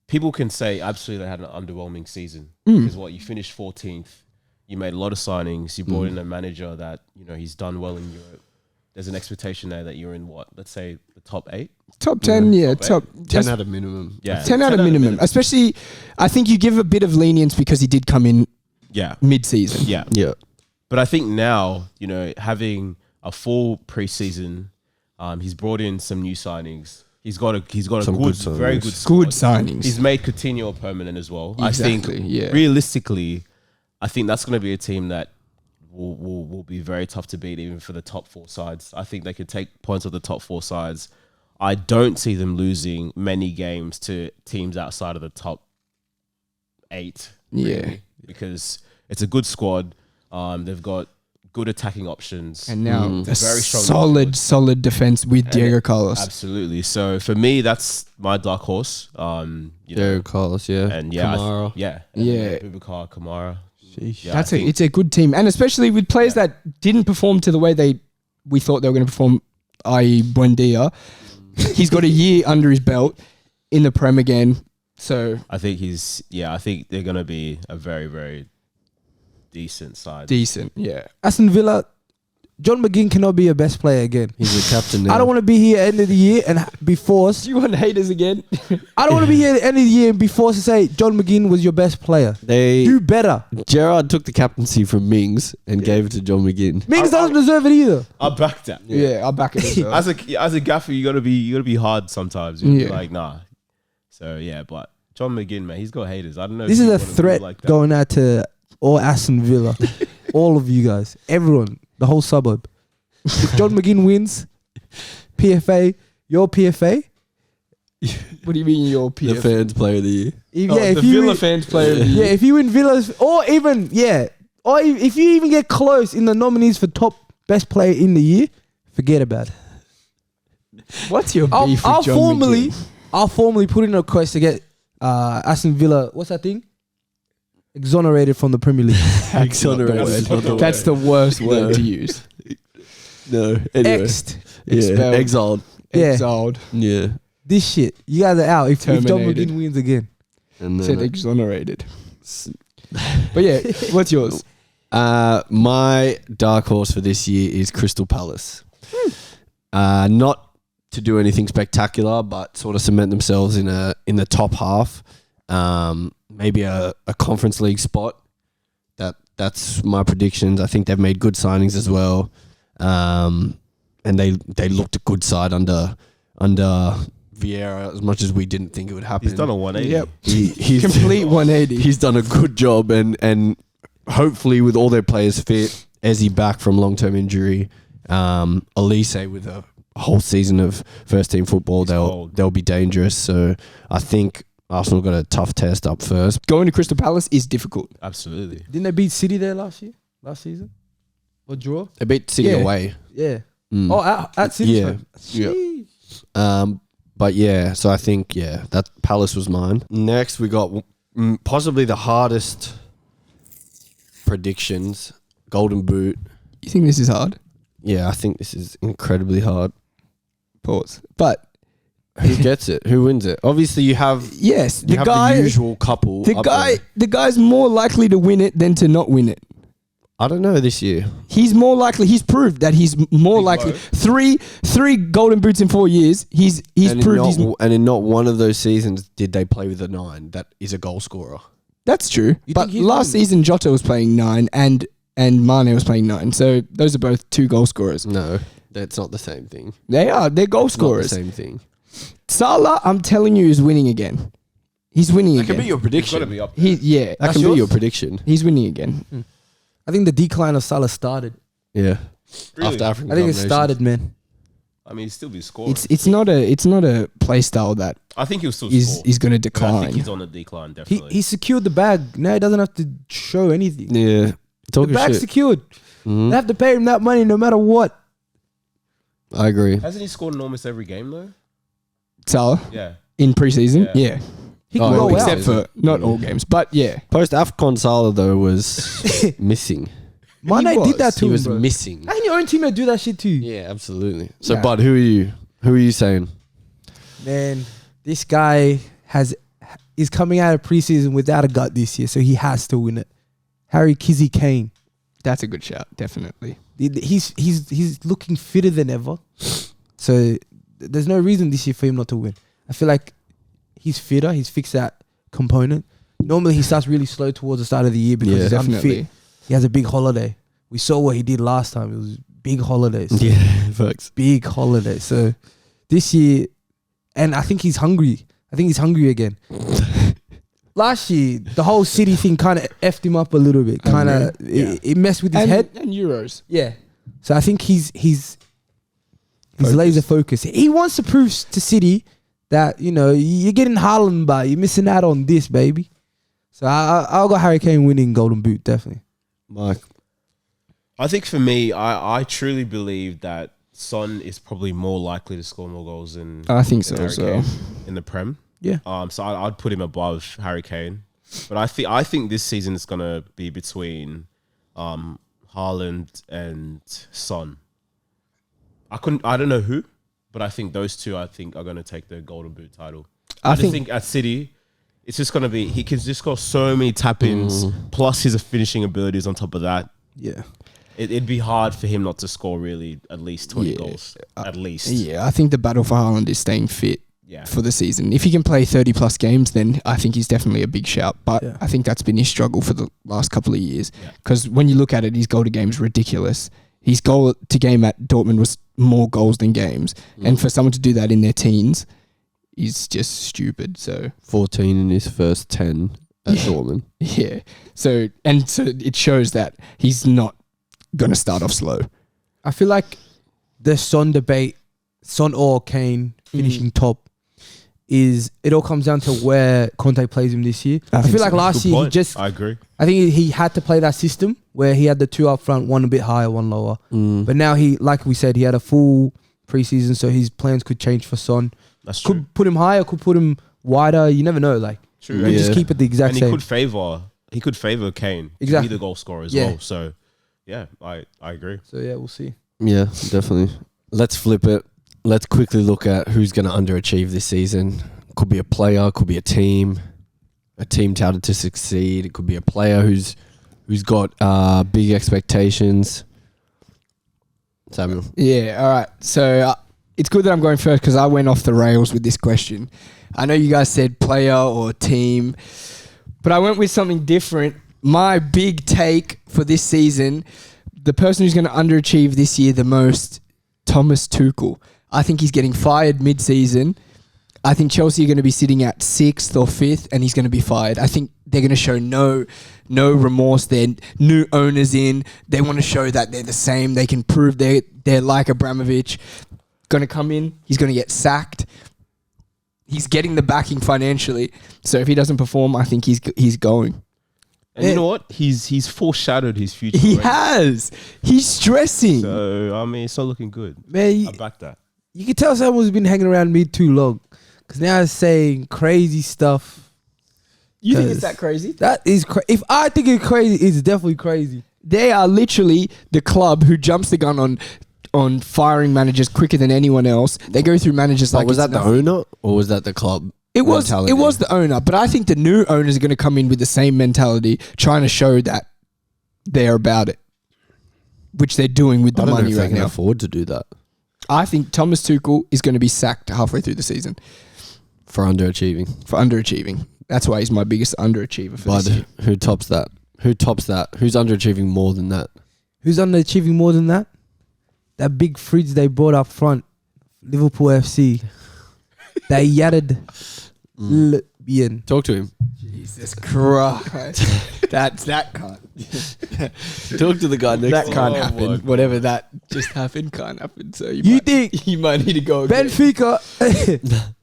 Speaker 2: people can say absolutely they had an underwhelming season because what you finished 14th, you made a lot of signings, you brought in a manager that he's done well in Europe. There's an expectation there that you're in let's say the top 8,
Speaker 3: Top 10, yeah.
Speaker 2: Top
Speaker 3: Top
Speaker 4: 10 at a minimum.
Speaker 2: yeah,
Speaker 3: 10 out of minimum. Especially, I think you give a bit of lenience because he did come in
Speaker 2: yeah,
Speaker 3: mid-season.
Speaker 2: yeah.
Speaker 4: Yeah.
Speaker 2: But I think now having a full preseason, he's brought in some new signings. He's got a
Speaker 4: Some
Speaker 2: good,
Speaker 4: good
Speaker 2: very
Speaker 4: signings.
Speaker 2: good squad.
Speaker 3: Good signings.
Speaker 2: He's made Coutinho permanent as well.
Speaker 3: Exactly,
Speaker 2: I think
Speaker 3: yeah.
Speaker 2: realistically, I think that's going to be a team that will be very tough to beat even for the top 4 sides. I think they could take points of the top 4 sides. I don't see them losing many games to teams outside of the top 8.
Speaker 3: Yeah.
Speaker 2: Because it's a good squad. They've got good attacking options.
Speaker 3: And now a
Speaker 2: Very strong
Speaker 3: solid defense with Diego Carlos.
Speaker 2: Absolutely. So for me, that's my dark horse.
Speaker 4: Diego Carlos, yeah.
Speaker 2: And yeah,
Speaker 4: Kamara.
Speaker 3: Yeah.
Speaker 2: Boubacar, Kamara. Yeah,
Speaker 3: That's it's a good team, and especially with players that didn't perform to the way we thought they were going to perform, i.e. Buendia. He's got a year under his belt in the Prem again, so
Speaker 2: I think I think they're going to be a very, very decent side.
Speaker 3: decent. Yeah,
Speaker 1: Aston Villa, John McGinn cannot be a best player again.
Speaker 4: He's the captain now.
Speaker 1: I don't want to be here at the end of the year and be forced.
Speaker 3: do you want haters again?
Speaker 1: I don't want to be here at the end of the year and be forced to say John McGinn was your best player. Do better.
Speaker 4: Gerrard took the captaincy from Mings and gave it to John McGinn.
Speaker 1: Mings doesn't deserve it either.
Speaker 2: I back that.
Speaker 3: Yeah, I'll back it as well.
Speaker 2: As a gaffer, you gotta be hard sometimes. You
Speaker 3: Yeah.
Speaker 2: be like, nah. So yeah, but John McGinn, man, he's got haters. I don't know. if
Speaker 1: This
Speaker 2: you
Speaker 1: is a
Speaker 2: wanna be
Speaker 1: threat
Speaker 2: like that.
Speaker 1: going out to all Aston Villa. All of you guys. Everyone. The whole suburb. If John McGinn wins, PFA, your PFA.
Speaker 3: What do you mean your
Speaker 4: The
Speaker 3: PF?
Speaker 4: fans player of the year.
Speaker 3: The Villa fans player of the year.
Speaker 1: Yeah, if you win Villa's, or even, or if you even get close in the nominees for top best player in the year, forget about it.
Speaker 3: What's your
Speaker 1: I'll,
Speaker 3: beef
Speaker 1: I'll
Speaker 3: with John
Speaker 1: formally,
Speaker 3: McGinn?
Speaker 1: I'll formally put in a request to get Aston Villa. What's that thing? Exonerated from the Premier League.
Speaker 4: Exonerated.
Speaker 3: That's the worst word to use.
Speaker 4: No. Anyway.
Speaker 1: Exed.
Speaker 4: Yeah.
Speaker 3: Expelled.
Speaker 4: Exiled.
Speaker 1: Yeah.
Speaker 3: Exiled.
Speaker 4: Yeah.
Speaker 1: This shit. You guys are out if John
Speaker 3: Terminated.
Speaker 1: McGinn wins again.
Speaker 4: And
Speaker 3: Said exonerated. But yeah, what's yours?
Speaker 4: My dark horse for this year is Crystal Palace. Not to do anything spectacular, but sort of cement themselves in the top half. Maybe a Conference League spot. That's my predictions. I think they've made good signings as well, and they looked a good side under Vieira, as much as we didn't think it would happen.
Speaker 2: He's done a 180.
Speaker 3: Yep.
Speaker 4: He's
Speaker 3: Complete 180.
Speaker 4: He's done a good job, and hopefully with all their players fit, Ezzy back from long-term injury, Elise with a whole season of first-team football, they'll be dangerous. So I think Arsenal got a tough test up first.
Speaker 3: Going to Crystal Palace is difficult.
Speaker 2: Absolutely.
Speaker 1: Didn't they beat City there last season? Or draw?
Speaker 4: They beat City
Speaker 1: Yeah.
Speaker 4: away.
Speaker 1: Yeah.
Speaker 4: Mm.
Speaker 1: Oh, at City.
Speaker 4: Yeah. Yeah. But yeah, so I think, that Palace was mine. Next, we got possibly the hardest predictions. Golden Boot.
Speaker 3: You think this is hard?
Speaker 4: Yeah, I think this is incredibly hard.
Speaker 3: Pause. But
Speaker 4: Who gets it? Who wins it? Obviously, you have
Speaker 3: yes,
Speaker 4: the usual couple.
Speaker 3: The guy's more likely to win it than to not win it.
Speaker 4: I don't know this year.
Speaker 3: He's more likely. He's proved that he's more likely. Three golden boots in 4 years. He's
Speaker 4: and
Speaker 3: proved he's.
Speaker 4: and in not one of those seasons did they play with a 9 that is a goal scorer.
Speaker 3: That's true.
Speaker 1: You
Speaker 3: But
Speaker 1: think he's
Speaker 3: last
Speaker 1: winning?
Speaker 3: season, Jota was playing 9 and Mane was playing 9. So those are both 2 goal scorers.
Speaker 4: No, that's not the same thing.
Speaker 3: They are. They're goal
Speaker 4: Not the
Speaker 3: scorers.
Speaker 4: same thing.
Speaker 3: Salah, I'm telling you, is winning again. He's winning
Speaker 4: That
Speaker 3: again.
Speaker 4: can be your
Speaker 2: It's got
Speaker 4: prediction.
Speaker 2: to be up there.
Speaker 3: That
Speaker 4: That can be your prediction.
Speaker 3: He's winning again.
Speaker 1: I think the decline of Salah started.
Speaker 4: Yeah.
Speaker 2: Really?
Speaker 4: After African
Speaker 1: I think it
Speaker 4: Cup of
Speaker 1: started, man.
Speaker 2: I mean, he'll still be scoring.
Speaker 3: It's not a play style that
Speaker 2: I think he'll still
Speaker 3: is
Speaker 2: score.
Speaker 3: going to
Speaker 2: But I think
Speaker 3: decline.
Speaker 2: he's on the decline,
Speaker 1: He
Speaker 2: definitely.
Speaker 1: he secured the bag. Now he doesn't have to show anything.
Speaker 4: Nations. Yeah.
Speaker 1: The
Speaker 4: Talking
Speaker 1: bag's
Speaker 4: shit.
Speaker 1: secured.
Speaker 4: Mhm.
Speaker 1: They have to pay him that money no matter what.
Speaker 4: I agree.
Speaker 2: Hasn't he scored in almost every game, though?
Speaker 3: Salah
Speaker 2: Yeah.
Speaker 3: in preseason,
Speaker 2: Yeah.
Speaker 1: He
Speaker 4: Oh,
Speaker 1: can go
Speaker 4: yeah.
Speaker 1: out.
Speaker 3: except for not all games, but yeah.
Speaker 4: Post AFCON Salah though was missing.
Speaker 1: Mane did that to
Speaker 4: He
Speaker 1: him,
Speaker 4: was
Speaker 1: bro.
Speaker 4: missing.
Speaker 1: How can your own teammate do that shit to you?
Speaker 4: Yeah, absolutely. So,
Speaker 1: Yeah.
Speaker 4: Bud, who are you? Who are you saying?
Speaker 1: Man, this guy is coming out of preseason without a gut this year, so he has to win it. Harry Kizzy Kane.
Speaker 3: That's a good shout, definitely.
Speaker 1: He's looking fitter than ever. So there's no reason this year for him not to win. I feel like he's fitter. He's fixed that component. Normally he starts really slow towards the start of the year because
Speaker 4: Yeah,
Speaker 1: he's
Speaker 3: definitely.
Speaker 1: unfit. He has a big holiday. We saw what he did last time. It was big holidays.
Speaker 4: Yeah, folks.
Speaker 1: Big holiday. So this year, and I think he's hungry. I think he's hungry again. Last year, the whole City thing kind of effed him up a little bit. Kind of, it messed with his head.
Speaker 3: And Euros.
Speaker 1: Yeah. So I think he's laser focused. He wants to prove to City that, you know, you're getting Haaland, but you're missing out on this, baby. So I'll go Harry Kane winning Golden Boot, definitely.
Speaker 4: Mike.
Speaker 2: I think for me, I truly believe that Son is probably more likely to score more goals than
Speaker 3: I think so
Speaker 2: Harry
Speaker 3: as well.
Speaker 2: Kane in the Prem.
Speaker 1: Yeah.
Speaker 2: So I'd put him above Harry Kane, but I think this season is gonna be between Haaland and Son. I don't know who, but I think those two are gonna take the Golden Boot title. I just think at City, it's just gonna be he can just score so many tap-ins plus his finishing abilities on top of that.
Speaker 1: Yeah.
Speaker 2: It'd be hard for him not to score really at least 20
Speaker 3: Yeah.
Speaker 2: goals. At least.
Speaker 3: Yeah, I think the battle for Haaland is staying fit
Speaker 2: Yeah.
Speaker 3: for the season. If he can play 30 plus games, then I think he's definitely a big shout. But
Speaker 1: Yeah.
Speaker 3: I think that's been his struggle for the last couple of years.
Speaker 2: Yeah.
Speaker 3: Because when you look at it, his goal to game is ridiculous. His goal to game at Dortmund was more goals than games. And for someone to do that in their teens is just stupid. So
Speaker 4: 14 in his first 10 at
Speaker 3: Yeah.
Speaker 4: Dortmund.
Speaker 3: yeah. So it shows that he's not going to start off slow.
Speaker 1: I feel like the Son debate, Son or Kane finishing top, it all comes down to where Conte plays him this year. I
Speaker 3: think
Speaker 1: feel like
Speaker 3: so.
Speaker 1: last
Speaker 2: Good
Speaker 1: year
Speaker 2: point. I agree.
Speaker 1: I think he had to play that system where he had the two up front, one a bit higher, one lower. But now like we said, he had a full preseason, so his plans could change for Son.
Speaker 2: That's true.
Speaker 1: Could put him higher, could put him wider. You never know. Like,
Speaker 2: True.
Speaker 1: and
Speaker 4: Yeah.
Speaker 1: just keep it the exact
Speaker 2: And
Speaker 1: same.
Speaker 2: he could favor Kane
Speaker 1: Exactly.
Speaker 2: to be the goal scorer as
Speaker 1: Yeah.
Speaker 2: well. So yeah, I agree.
Speaker 1: So yeah, we'll see.
Speaker 4: Yeah, definitely. Let's flip it. Let's quickly look at who's going to underachieve this season. Could be a player, could be a team touted to succeed. It could be a player who's got big expectations. Samuel.
Speaker 3: Yeah, all right. So it's good that I'm going first because I went off the rails with this question. I know you guys said player or team, but I went with something different. My big take for this season, the person who's going to underachieve this year the most, Thomas Tuchel. I think he's getting fired mid-season. I think Chelsea are going to be sitting at 6th or 5th and he's going to be fired. I think they're going to show no remorse. They're new owners in. They want to show that they're the same. They can prove they're like Abramovich. Going to come in. He's going to get sacked. He's getting the backing financially. So if he doesn't perform, I think he's going.
Speaker 2: And you know what? He's foreshadowed his future.
Speaker 3: He
Speaker 2: already.
Speaker 3: has. He's stressing.
Speaker 2: So I mean, it's not looking good.
Speaker 1: Man,
Speaker 2: I back that.
Speaker 1: you can tell someone's been hanging around me too long because now it's saying crazy stuff.
Speaker 3: You think it's that crazy?
Speaker 1: That is if I think it's crazy, it's definitely crazy.
Speaker 3: They are literally the club who jumps the gun on firing managers quicker than anyone else. They go through managers like
Speaker 4: was
Speaker 3: it's
Speaker 4: that the
Speaker 3: nothing.
Speaker 4: owner or was that the club?
Speaker 3: It was
Speaker 4: mentality?
Speaker 3: the owner, but I think the new owners are going to come in with the same mentality, trying to show that they're about it, which they're doing with the
Speaker 4: I don't know
Speaker 3: money
Speaker 4: if they
Speaker 3: right
Speaker 4: can
Speaker 3: now.
Speaker 4: afford to do that
Speaker 3: I think Thomas Tuchel is going to be sacked halfway through the season
Speaker 4: for underachieving.
Speaker 3: for underachieving. That's why he's my biggest underachiever for this year.
Speaker 4: Who tops that? Who tops that? Who's underachieving more than that?
Speaker 1: Who's underachieving more than that? That big fridge they brought up front, Liverpool FC. They yatted Libyan.
Speaker 4: Talk to him.
Speaker 3: Jesus Christ. That can't.
Speaker 4: Talk to the guy next
Speaker 3: That
Speaker 4: to
Speaker 3: can't
Speaker 4: him.
Speaker 3: happen. Whatever that just happened can't happen. So
Speaker 1: You think
Speaker 3: you might need to go again.
Speaker 1: Benfica,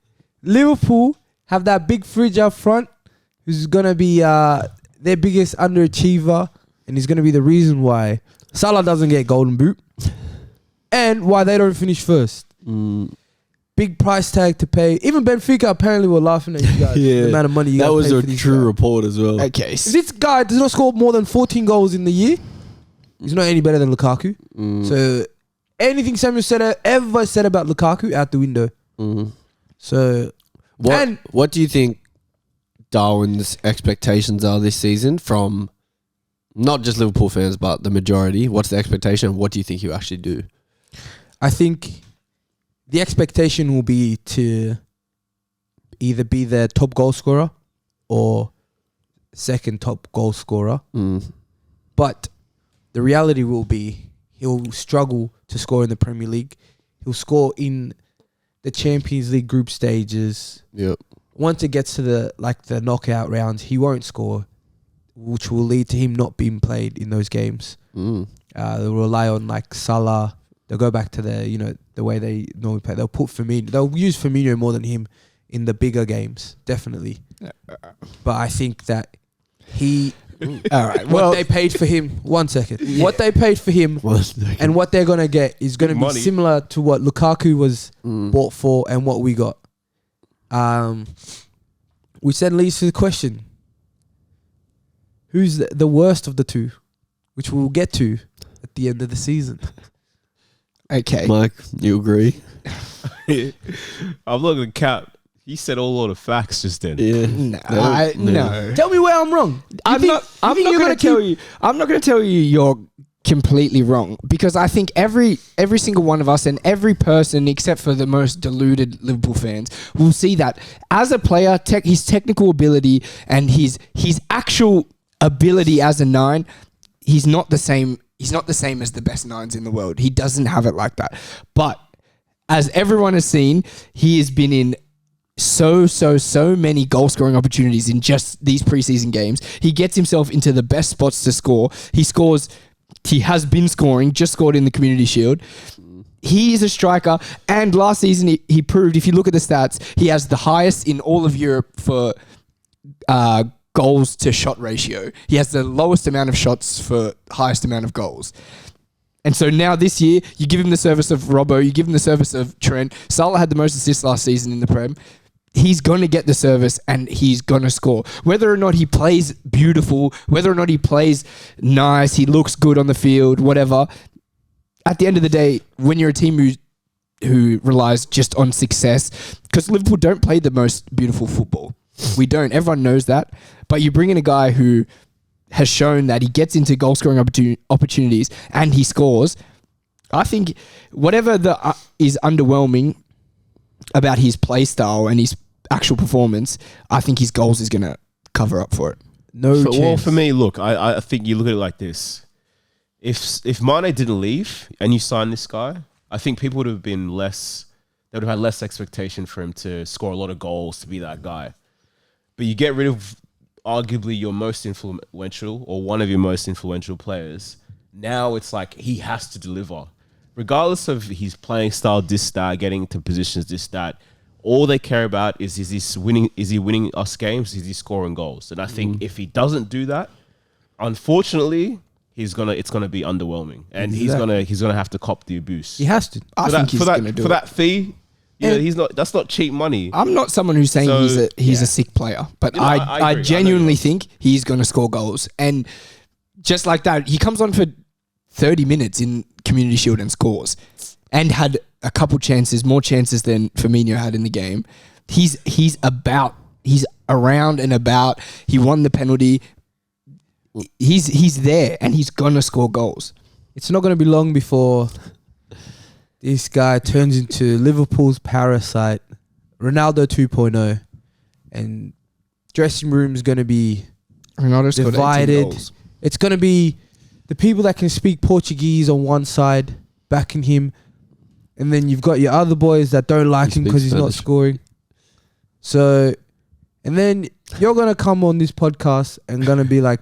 Speaker 1: Liverpool have that big fridge up front who's going to be their biggest underachiever, and he's going to be the reason why Salah doesn't get golden boot and why they don't finish first. Big price tag to pay. Even Benfica apparently were laughing at you guys. The amount of money you guys
Speaker 4: That was
Speaker 1: pay
Speaker 4: a
Speaker 1: for these
Speaker 4: true
Speaker 1: guys.
Speaker 4: report as well.
Speaker 3: Okay.
Speaker 1: If this guy does not score more than 14 goals in the year, he's not any better than Lukaku. So anything Samuel ever said about Lukaku, out the window. So
Speaker 4: What do you think Darwin's expectations are this season from not just Liverpool fans, but the majority? What's the expectation? What do you think he'll actually do?
Speaker 1: I think the expectation will be to either be the top goal scorer or second top goal scorer. But the reality will be he'll struggle to score in the Premier League. He'll score in the Champions League group stages.
Speaker 4: Yep.
Speaker 1: Once it gets to the knockout rounds, he won't score, which will lead to him not being played in those games. They'll rely on Salah. They'll go back to the way they normally play. They'll put Firmino. They'll use Firmino more than him in the bigger games, definitely. But I think that he.
Speaker 3: All right.
Speaker 1: What they paid for him. 1 second. What they paid for him and what they're gonna get is gonna be similar to what Lukaku was bought for and what we got. Which then leads to the question: who's the worst of the two? Which we'll get to at the end of the season.
Speaker 3: Okay.
Speaker 4: Mike, you agree?
Speaker 2: I'm not gonna cap. He said a lot of facts just then.
Speaker 4: Yeah.
Speaker 3: No.
Speaker 1: Tell me where I'm wrong.
Speaker 3: I'm not going to tell you. I'm not going to tell you you're completely wrong, because I think every single one of us and every person except for the most deluded Liverpool fans will see that as a player, his technical ability and his actual ability as a 9, he's not the same. He's not the same as the best 9s in the world. He doesn't have it like that. But as everyone has seen, he has been in so many goal scoring opportunities in just these preseason games. He gets himself into the best spots to score. He scores. He has been scoring, just scored in the Community Shield. He is a striker, and last season he proved, if you look at the stats, he has the highest in all of Europe for goals to shot ratio. He has the lowest amount of shots for highest amount of goals. And so now this year, you give him the service of Robbo, you give him the service of Trent. Salah had the most assists last season in the Prem. He's going to get the service and he's going to score. Whether or not he plays beautiful, whether or not he plays nice, he looks good on the field, whatever. At the end of the day, when you're a team who relies just on success, because Liverpool don't play the most beautiful football. We don't. Everyone knows that. But you bring in a guy who has shown that he gets into goal scoring opportunities and he scores. I think whatever is underwhelming about his play style and his actual performance, I think his goals is going to cover up for it.
Speaker 1: Chance.
Speaker 2: Well, for me, look, I think you look at it like this. If Mane didn't leave and you signed this guy, I think people would have been less. They would have had less expectation for him to score a lot of goals, to be that guy. But you get rid of arguably your most influential or one of your most influential players. Now it's like he has to deliver. Regardless of his playing style, this, that, getting into positions, this, that, all they care about is he winning us games? Is he scoring goals? And I think if he doesn't do that, unfortunately, it's gonna be underwhelming, and he's gonna have to cop the abuse.
Speaker 1: He has to.
Speaker 3: I think he's going to do
Speaker 2: for
Speaker 3: it.
Speaker 2: that fee. He's not. That's not cheap money.
Speaker 3: I'm not someone who's saying he's a sick player, but I
Speaker 2: agree.
Speaker 3: genuinely think he's going to score goals. And just like that, he comes on for 30 minutes in Community Shield and scores, and had a couple chances, more chances than Firmino had in the game. He's around and about. He won the penalty. He's there, and he's gonna score goals.
Speaker 1: It's not going to be long before this guy turns into Liverpool's parasite, Ronaldo 2.0, and dressing room's going to be
Speaker 3: Ronaldo scored 18
Speaker 1: divided.
Speaker 3: goals.
Speaker 1: It's going to be the people that can speak Portuguese on one side backing him, and then you've got your other boys that don't like him because he's not
Speaker 4: Spanish.
Speaker 1: scoring. So, and then you're going to come on this podcast and going to be like,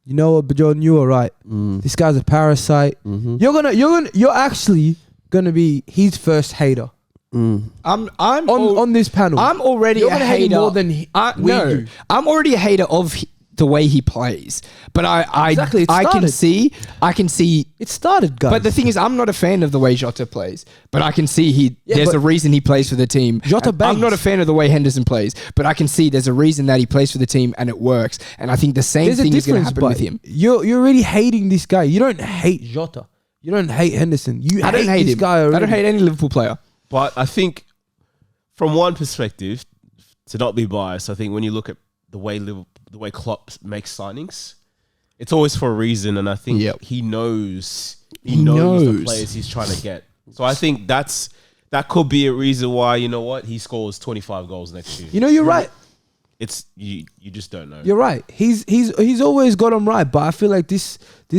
Speaker 1: you know what, but John, you were right. This guy's a parasite. You're actually going to be his first hater
Speaker 3: I'm
Speaker 1: on this panel.
Speaker 3: I'm already
Speaker 1: You're
Speaker 3: a
Speaker 1: gonna hate him
Speaker 3: hater
Speaker 1: more than we do.
Speaker 3: I'm already a hater of the way he plays. But
Speaker 1: Exactly, it
Speaker 3: I can
Speaker 1: started.
Speaker 3: see.
Speaker 1: It started, guys.
Speaker 3: But the thing is, I'm not a fan of the way Jota plays. But I can see there's
Speaker 1: but
Speaker 3: a reason he plays for the team.
Speaker 1: Jota
Speaker 3: And
Speaker 1: bangs.
Speaker 3: I'm not a fan of the way Henderson plays. But I can see there's a reason that he plays for the team and it works. And I think the same
Speaker 1: There's a
Speaker 3: thing is going to
Speaker 1: difference,
Speaker 3: happen with
Speaker 1: but
Speaker 3: him.
Speaker 1: you're already hating this guy. You don't hate Jota. You don't hate Henderson.
Speaker 3: I don't hate
Speaker 1: this
Speaker 3: him.
Speaker 1: guy already.
Speaker 3: I don't hate any Liverpool player.
Speaker 2: But I think, from one perspective, to not be biased, I think when you look at the way Klopp makes signings, it's always for a reason, and I think he knows the players he's trying to get. So I think that could be a reason why, you know what, he scores 25 goals next year.
Speaker 1: You know, you're right.
Speaker 2: It's you just don't know.
Speaker 1: You're right. He's always got them right, but I feel like this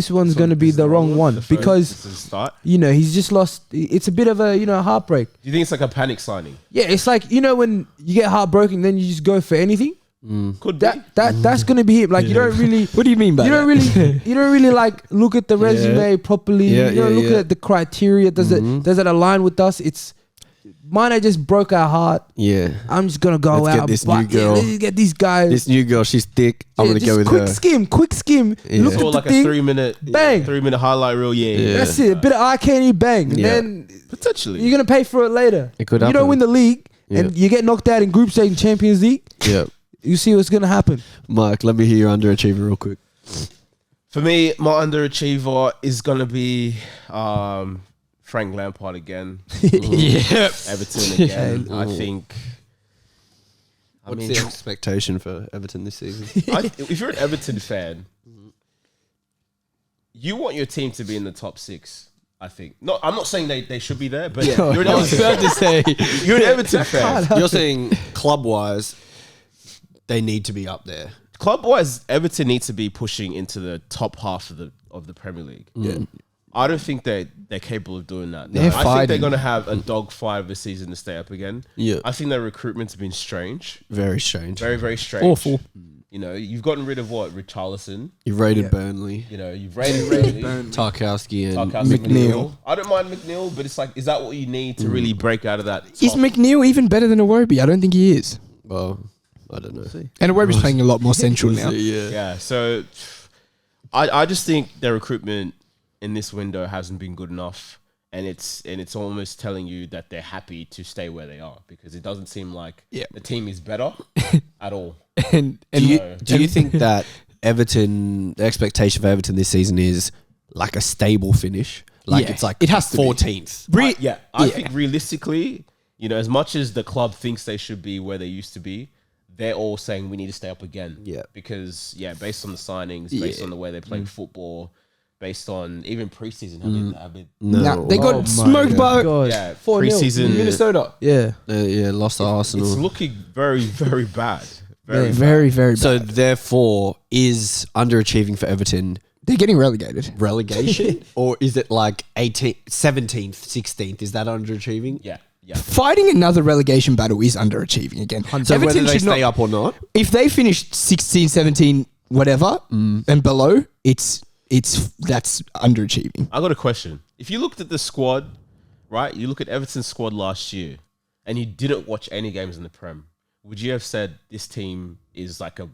Speaker 1: one's going to be the wrong one because
Speaker 2: start.
Speaker 1: you know he's just lost. It's a bit of a heartbreak.
Speaker 2: Do you think it's like a panic signing?
Speaker 1: Yeah, it's like when you get heartbroken, then you just go for anything.
Speaker 2: Could be.
Speaker 1: That's going to be him. Like you don't really.
Speaker 3: What do you mean by
Speaker 1: You don't
Speaker 3: that?
Speaker 1: you don't really like look at the resume properly.
Speaker 4: Yeah,
Speaker 1: you don't look
Speaker 4: yeah.
Speaker 1: at the criteria. Does it align with us? It's mine. Just broke our heart.
Speaker 4: Yeah.
Speaker 1: I'm just gonna go
Speaker 4: Let's
Speaker 1: out.
Speaker 4: get this
Speaker 1: but
Speaker 4: new girl.
Speaker 1: let's get these guys.
Speaker 4: This new girl, she's thick. I'm gonna
Speaker 1: just
Speaker 4: go with
Speaker 1: quick
Speaker 4: her.
Speaker 1: quick skim.
Speaker 4: Yeah.
Speaker 1: Look at
Speaker 2: Or
Speaker 1: the
Speaker 2: like a
Speaker 1: thing.
Speaker 2: 3 minute
Speaker 1: Bang.
Speaker 2: 3 minute highlight reel. Yeah.
Speaker 1: That's it. A bit of eye candy, bang. And
Speaker 4: Yeah.
Speaker 1: then
Speaker 2: Potentially.
Speaker 1: you're gonna pay for it later.
Speaker 4: It could
Speaker 1: You
Speaker 4: happen.
Speaker 1: don't win the league and
Speaker 4: Yeah.
Speaker 1: you get knocked out in group stage in Champions League.
Speaker 4: Yeah.
Speaker 1: You see what's gonna happen.
Speaker 4: Mike, let me hear your underachiever real quick.
Speaker 2: For me, my underachiever is gonna be Frank Lampard again.
Speaker 3: Yeah.
Speaker 2: Everton again. I think.
Speaker 4: What's the expectation for Everton this season?
Speaker 2: If you're an Everton fan, you want your team to be in the top 6. I think. No, I'm not saying they should be there, but you're an
Speaker 3: I was
Speaker 2: Everton.
Speaker 3: about to say.
Speaker 2: You're an Everton fan.
Speaker 4: You're saying club-wise, they need to be up there.
Speaker 2: Club-wise, Everton needs to be pushing into the top half of the Premier League.
Speaker 4: Yeah.
Speaker 2: I don't think they're capable of doing that.
Speaker 3: They're
Speaker 2: I think they're
Speaker 3: fighting.
Speaker 2: going to have a dogfight of the season to stay up again.
Speaker 4: Yeah.
Speaker 2: I think their recruitment's been strange.
Speaker 4: Very strange.
Speaker 2: Very, very strange.
Speaker 3: Awful.
Speaker 2: You know, you've gotten rid of what? Richarlison.
Speaker 4: You've rated Burnley,
Speaker 2: You know, you've raided Burnley.
Speaker 4: Tarkowski, and
Speaker 2: Tarkowski,
Speaker 3: McNeil.
Speaker 2: I don't mind McNeil, but it's like, is that what you need to really break out of that?
Speaker 3: Is
Speaker 2: top-
Speaker 3: McNeil even better than Iwobi? I don't think he is.
Speaker 4: well, I don't know.
Speaker 3: And Iwobi's playing a lot more central now.
Speaker 4: Yeah.
Speaker 2: Yeah, so I just think their recruitment in this window hasn't been good enough, and it's almost telling you that they're happy to stay where they are because it doesn't seem like the team is better at all.
Speaker 3: And
Speaker 4: Do you think that the expectation for Everton this season is like a stable finish? Like
Speaker 3: Yeah,
Speaker 4: it's like
Speaker 3: it has to be.
Speaker 4: 14th.
Speaker 2: I think realistically, you know, as much as the club thinks they should be where they used to be, they're all saying we need to stay up again.
Speaker 4: Yeah.
Speaker 2: Because based on the signings, based on the way they're playing football, based on even preseason, have been
Speaker 3: Nah, they
Speaker 1: Oh
Speaker 3: got
Speaker 1: my
Speaker 3: smoked by
Speaker 1: God.
Speaker 3: 4-0
Speaker 2: preseason.
Speaker 3: Minnesota.
Speaker 1: Yeah.
Speaker 4: Lost to Arsenal.
Speaker 2: It's looking very, very bad.
Speaker 1: Yeah.
Speaker 3: Very, very bad.
Speaker 4: So therefore, is underachieving for Everton
Speaker 3: They're getting relegated.
Speaker 4: relegation, or is it like 18th, 17th, 16th? Is that underachieving?
Speaker 2: Yeah.
Speaker 3: Fighting another relegation battle is underachieving again.
Speaker 4: So whether they stay up or not,
Speaker 3: If they finish 16, 17, whatever, and below, that's underachieving.
Speaker 2: I got a question. If you looked at the squad, right? You look at Everton's squad last year, and you didn't watch any games in the Prem, would you have said this team is like a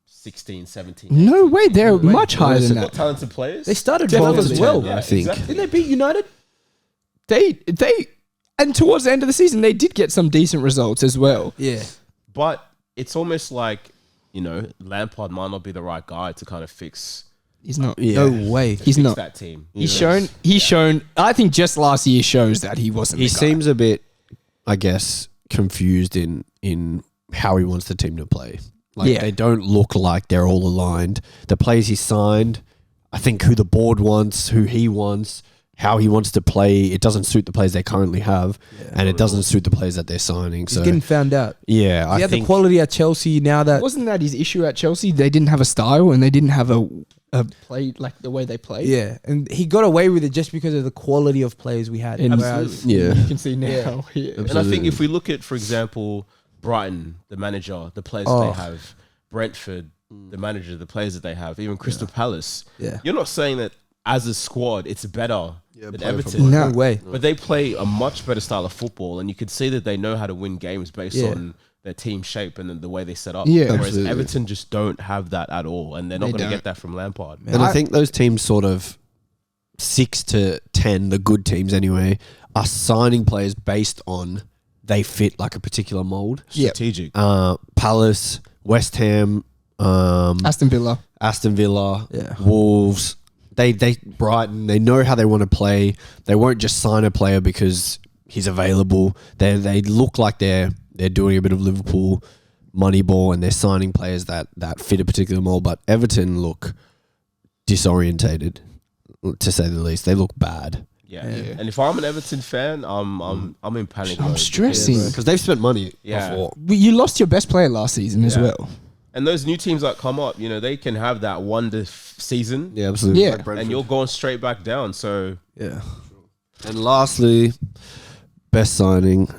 Speaker 2: 16, 17?
Speaker 3: No way, they're much higher than
Speaker 2: Got
Speaker 3: that.
Speaker 2: talented players.
Speaker 1: They started
Speaker 3: Definitely.
Speaker 1: well as well.
Speaker 2: Yeah,
Speaker 4: I think.
Speaker 2: exactly.
Speaker 1: Didn't they beat United?
Speaker 3: They and towards the end of the season, they did get some decent results as well.
Speaker 1: Yeah.
Speaker 2: But it's almost like, you know, Lampard might not be the right guy to kind of fix
Speaker 3: He's not.
Speaker 4: yeah,
Speaker 1: No way.
Speaker 3: He's
Speaker 2: fix
Speaker 3: not.
Speaker 2: that team.
Speaker 3: He's shown. I think just last year shows that he wasn't.
Speaker 4: he
Speaker 3: the guy.
Speaker 4: seems a bit, I guess, confused in how he wants the team to play. Like
Speaker 3: Yeah.
Speaker 4: they don't look like they're all aligned. The players he signed, I think who the board wants, who he wants, how he wants to play. It doesn't suit the players they currently have, and it doesn't suit the players that they're signing.
Speaker 1: He's getting found out.
Speaker 4: Yeah,
Speaker 1: He had the quality at Chelsea. Now that
Speaker 3: Wasn't that his issue at Chelsea? They didn't have a style and they didn't have a play like the way they played.
Speaker 1: yeah, and he got away with it just because of the quality of players we had.
Speaker 3: And
Speaker 1: Whereas-
Speaker 4: Yeah.
Speaker 3: you can see now.
Speaker 1: Yeah.
Speaker 3: Yeah.
Speaker 2: And I think if we look at, for example, Brighton, the manager, the players they have, Brentford, the manager, the players that they have, even Crystal Palace,
Speaker 1: Yeah.
Speaker 2: you're not saying that as a squad it's better than
Speaker 4: play for
Speaker 2: Everton.
Speaker 1: No way.
Speaker 2: But they play a much better style of football, and you can see that they know how to win games based
Speaker 1: Yeah.
Speaker 2: on their team shape and the way they set up.
Speaker 3: Yeah.
Speaker 2: Whereas
Speaker 4: Absolutely.
Speaker 2: Everton just don't have that at all, and they're not
Speaker 3: They
Speaker 2: going to
Speaker 3: don't.
Speaker 2: get that from Lampard.
Speaker 4: And I think those teams sort of 6 to 10, the good teams anyway, are signing players based on they fit like a particular mold.
Speaker 3: Yep.
Speaker 2: Strategic.
Speaker 4: Palace, West Ham,
Speaker 3: Aston Villa.
Speaker 4: Aston Villa,
Speaker 1: Yeah.
Speaker 4: Wolves. They Brighton. They know how they want to play. They won't just sign a player because he's available. They look like they're doing a bit of Liverpool money ball, and they're signing players that fit a particular mold. But Everton look disorientated, to say the least. They look bad
Speaker 2: Yeah. And if I'm an Everton fan, I'm in panic.
Speaker 3: I'm
Speaker 2: mode
Speaker 3: stressing.
Speaker 2: because-
Speaker 4: because they've spent money
Speaker 2: Yeah.
Speaker 4: before.
Speaker 3: You lost your best player last season as
Speaker 2: Yeah.
Speaker 3: well.
Speaker 2: And those new teams that come up, they can have that wonder season,
Speaker 4: Yeah, absolutely.
Speaker 3: Yeah.
Speaker 4: Like Brentford.
Speaker 2: and you're going straight back down. So
Speaker 1: Yeah.
Speaker 4: And lastly, best signing.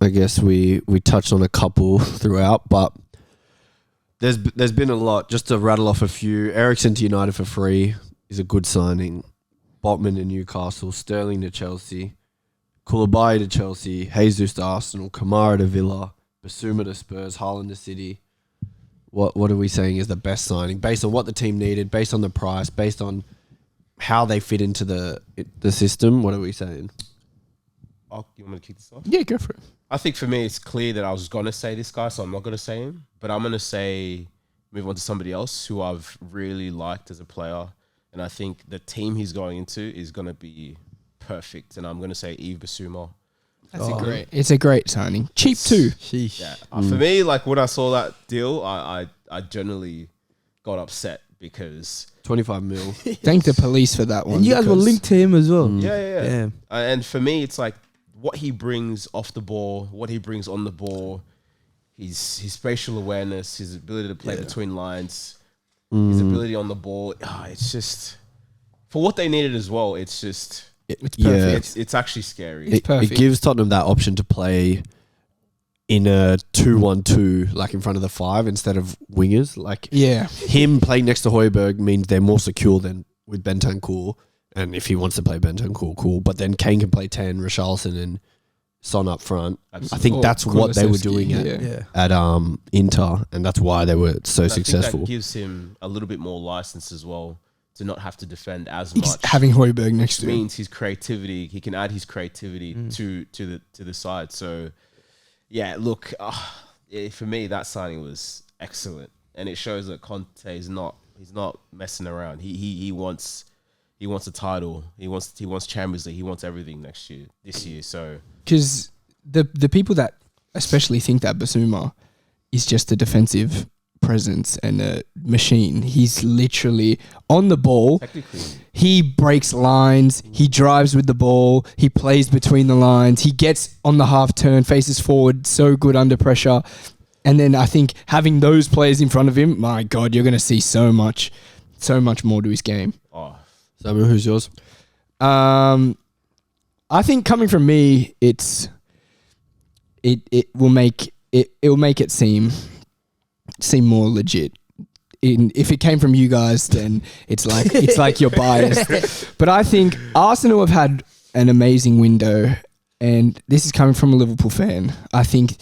Speaker 4: I guess we touched on a couple throughout, but there's been a lot. Just to rattle off a few: Eriksen to United for free is a good signing. Botman to Newcastle, Sterling to Chelsea, Koulibaly to Chelsea, Jesus to Arsenal, Kamara to Villa, Basuma to Spurs, Haaland to City. What are we saying is the best signing based on what the team needed, based on the price, based on how they fit into the system? What are we saying?
Speaker 2: you want me to kick this off?
Speaker 3: Yeah, go for it.
Speaker 2: I think for me, it's clear that I was going to say this guy, so I'm not going to say him. But I'm going to move on to somebody else who I've really liked as a player. And I think the team he's going into is going to be perfect. And I'm going to say Yves Bissouma.
Speaker 3: It's a great signing. Cheap too.
Speaker 1: Sheesh.
Speaker 2: Yeah. For me, like when I saw that deal, I generally got upset because
Speaker 4: 25 mil.
Speaker 3: Thank the police for that one.
Speaker 1: And you guys were
Speaker 3: because-
Speaker 1: linked to him as well.
Speaker 2: yeah.
Speaker 1: Damn.
Speaker 2: And for me, it's like what he brings off the ball, what he brings on the ball, his spatial awareness, his ability to play between lines, his ability on the ball. It's just for what they needed as well. It's just
Speaker 3: It's
Speaker 4: Yeah.
Speaker 3: perfect.
Speaker 2: it's actually scary.
Speaker 3: It's
Speaker 4: It
Speaker 3: perfect.
Speaker 4: gives Tottenham that option to play in a 2-1-2, like in front of the 5 instead of wingers. Like
Speaker 3: Yeah.
Speaker 4: him playing next to Højbjerg means they're more secure than with Bentancur. And if he wants to play Bentancur, cool. But then Kane can play 10, Richarlison and Son up front.
Speaker 2: Absolutely.
Speaker 4: I think
Speaker 3: Or
Speaker 4: that's what they were
Speaker 3: Kulusevski,
Speaker 4: doing at,
Speaker 3: yeah.
Speaker 1: Yeah.
Speaker 4: Inter, and that's why they were so
Speaker 2: And I think
Speaker 4: successful.
Speaker 2: that gives him a little bit more license as well to not have to defend as much.
Speaker 3: Having Højbjerg next
Speaker 2: Which
Speaker 3: to him.
Speaker 2: means his creativity, he can add his creativity to the side. So, yeah, look, for me that signing was excellent, and it shows that Conte is not messing around. He wants a title. He wants Champions League. He wants everything this year. So
Speaker 3: Because the people that especially think that Basuma is just a defensive presence and a machine. He's literally on the ball.
Speaker 2: technically,
Speaker 3: He breaks lines. He drives with the ball. He plays between the lines. He gets on the half turn, faces forward, so good under pressure. And then I think having those players in front of him, my God, you're going to see so much more to his game.
Speaker 4: Samuel, who's yours?
Speaker 3: I think coming from me, it will make it seem more legit. If it came from you guys, then it's like you're biased. But I think Arsenal have had an amazing window, and this is coming from a Liverpool fan. I think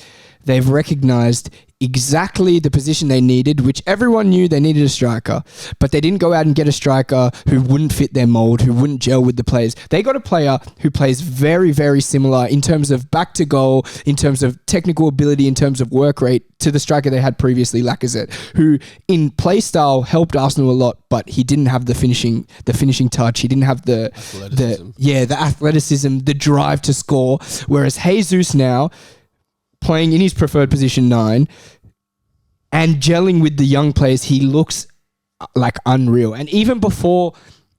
Speaker 3: they've recognised exactly the position they needed, which everyone knew they needed a striker, but they didn't go out and get a striker who wouldn't fit their mold, who wouldn't gel with the players. They got a player who plays very, very similar in terms of back to goal, in terms of technical ability, in terms of work rate to the striker they had previously, Lacazette, who in play style helped Arsenal a lot, but he didn't have the finishing touch. He didn't have the athleticism, the drive to score. Whereas Jesus now, playing in his preferred position 9 and gelling with the young players, he looks like unreal. And even before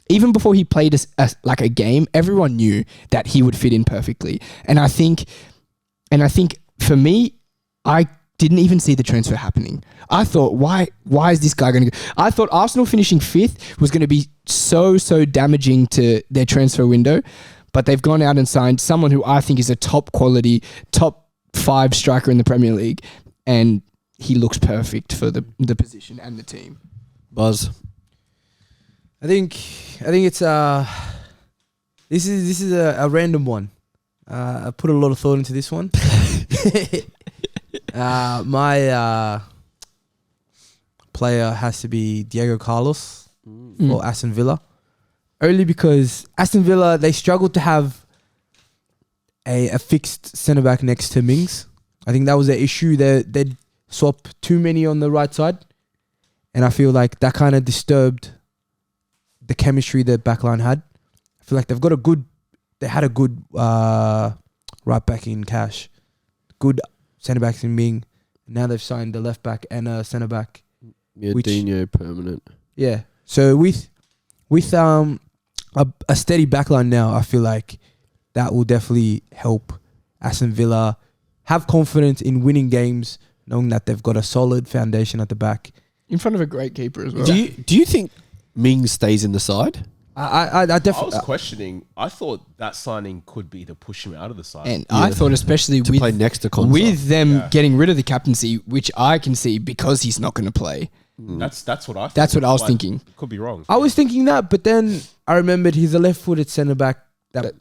Speaker 3: even before he played like a game, everyone knew that he would fit in perfectly. And I think for me, I didn't even see the transfer happening. I thought, why is this guy going to go? I thought Arsenal finishing 5th was going to be so damaging to their transfer window, but they've gone out and signed someone who I think is a top quality, top 5 striker in the Premier League, and he looks perfect for the position and the team.
Speaker 4: Buzz.
Speaker 1: I think it's this is a random one. I put a lot of thought into this one. My player has to be Diego Carlos for Aston Villa. Only because Aston Villa, they struggled to have a fixed centre-back next to Mings. I think that was their issue. They'd swap too many on the right side. And I feel like that kind of disturbed the chemistry that backline had. I feel like they had a good right back in Cash. Good centre backs in Ming. Now they've signed the left back and a centre back.
Speaker 4: Yeah, Dino permanent.
Speaker 1: Yeah. So with a steady backline now, I feel like that will definitely help Aston Villa have confidence in winning games, knowing that they've got a solid foundation at the back.
Speaker 3: In front of a great keeper as well.
Speaker 4: Do you think Mings stays in the side?
Speaker 1: I definitely.
Speaker 2: I was questioning. I thought that signing could be to push him out of the side.
Speaker 3: And I thought especially
Speaker 4: to play next to Konsa.
Speaker 3: with them getting rid of the captaincy, which I can see because he's not going to play.
Speaker 2: That's what I thought.
Speaker 3: That's what I was thinking.
Speaker 2: Could be wrong.
Speaker 1: I was thinking that, but then I remembered he's a left-footed centre back that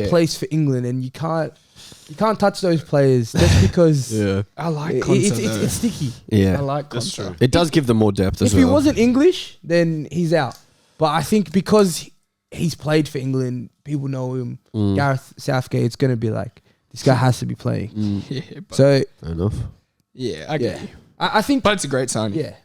Speaker 1: plays for England, and you can't touch those players just because.
Speaker 4: Yeah,
Speaker 3: I like Konsa,
Speaker 1: it's sticky.
Speaker 4: yeah,
Speaker 3: I like
Speaker 2: That's
Speaker 3: Konsa.
Speaker 2: true.
Speaker 4: It does give them more depth as
Speaker 1: If
Speaker 4: well.
Speaker 1: he wasn't English, then he's out. But I think because he's played for England, people know him. Gareth Southgate, it's going to be like, this guy has to be playing.
Speaker 3: Yeah,
Speaker 1: So,
Speaker 4: Fair enough.
Speaker 3: I get you.
Speaker 1: I think...
Speaker 3: But it's a great signing.
Speaker 1: Yeah.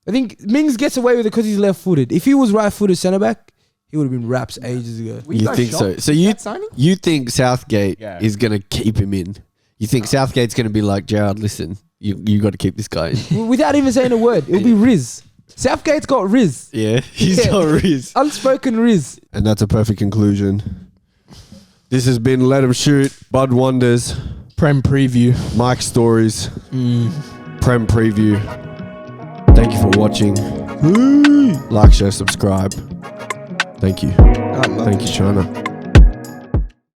Speaker 1: I think Mings gets away with it because he's left-footed. If he was right-footed centre-back, he would have been raps ages ago.
Speaker 3: Were
Speaker 4: You
Speaker 3: guys
Speaker 4: think so?
Speaker 3: shocked
Speaker 4: So
Speaker 3: with
Speaker 4: you
Speaker 3: that signing?
Speaker 4: you think Southgate
Speaker 2: Yeah.
Speaker 4: is going to keep him in? You think Southgate's going to be like, Gerard, listen, you got to keep this guy in?
Speaker 1: Without even saying a word, it'll be Riz. Southgate's got Riz.
Speaker 4: Yeah, he's got Riz.
Speaker 1: Unspoken Riz.
Speaker 4: And that's a perfect conclusion. This has been Let 'Em Shoot, Bud Wonders,
Speaker 3: Prem preview.
Speaker 4: Mike Stories, Prem Preview. Thank you for watching. Like, share, subscribe. Thank you.
Speaker 3: I love
Speaker 4: Thank you, China.